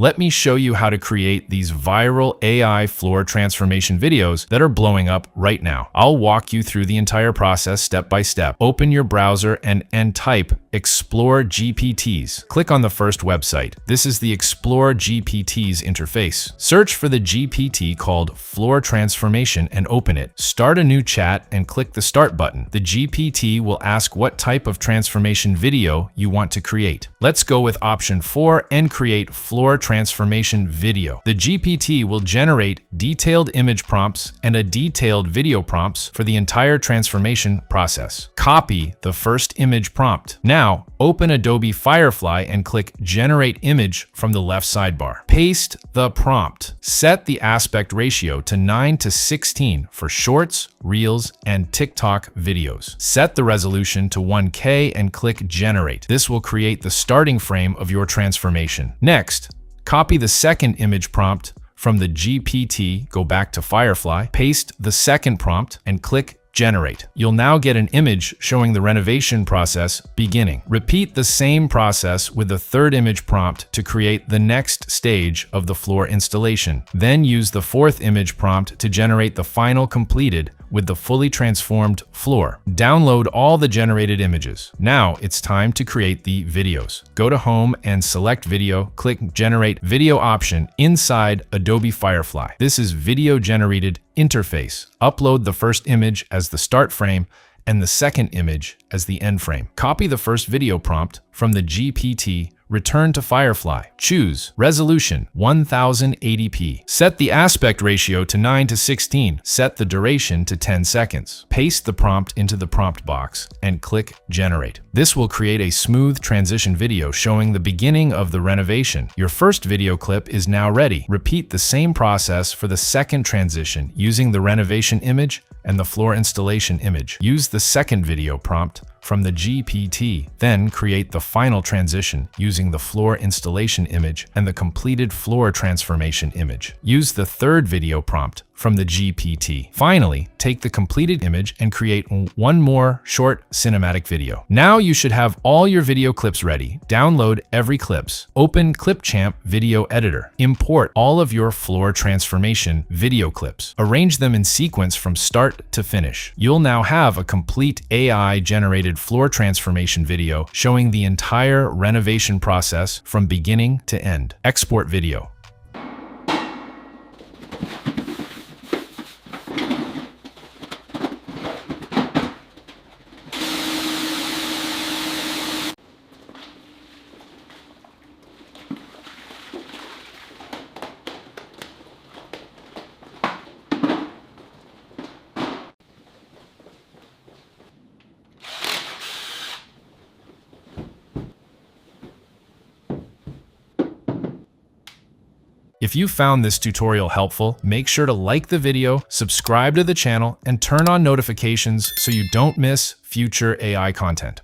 Let me show you how to create these viral AI floor transformation videos that are blowing up right now. I'll walk you through the entire process step by step. Open your browser and type Explore GPTs. Click on the first website. This is the Explore GPTs interface. Search for the GPT called Floor Transformation and open it. Start a new chat and click the Start button. The GPT will ask what type of transformation video you want to create. Let's go with option 4 and create floor transformation video. The GPT will generate detailed image prompts and a detailed video prompts for the entire transformation process. Copy the first image prompt. Now, open Adobe Firefly and click Generate Image from the left sidebar. Paste the prompt. Set the aspect ratio to 9:16 for shorts, reels, and TikTok videos. Set the resolution to 1K and click Generate. This will create the starting frame of your transformation. Next, copy the second image prompt from the GPT, go back to Firefly, paste the second prompt, and click Generate. You'll now get an image showing the renovation process beginning. Repeat the same process with the third image prompt to create the next stage of the floor installation. Then use the fourth image prompt to generate the final completed with the fully transformed floor. Download all the generated images. Now it's time to create the videos. Go to Home and select Video. Click Generate Video option inside Adobe Firefly. This is Video Generated Interface. Upload the first image as the start frame and the second image as the end frame. Copy the first video prompt from the GPT. Return to Firefly. Choose Resolution 1080p. Set the aspect ratio to 9:16. Set the duration to 10 seconds. Paste the prompt into the prompt box and click Generate. This will create a smooth transition video showing the beginning of the renovation. Your first video clip is now ready. Repeat the same process for the second transition using the renovation image and the floor installation image. Use the second video prompt from the GPT. Then create the final transition using the floor installation image and the completed floor transformation image. Use the third video prompt from the GPT. Finally, take the completed image and create one more short cinematic video. Now you should have all your video clips ready. Download every clips. Open Clipchamp Video Editor. Import all of your floor transformation video clips. Arrange them in sequence from start to finish. You'll now have a complete AI-generated floor transformation video showing the entire renovation process from beginning to end. Export video. If you found this tutorial helpful, make sure to like the video, subscribe to the channel, and turn on notifications so you don't miss future AI content.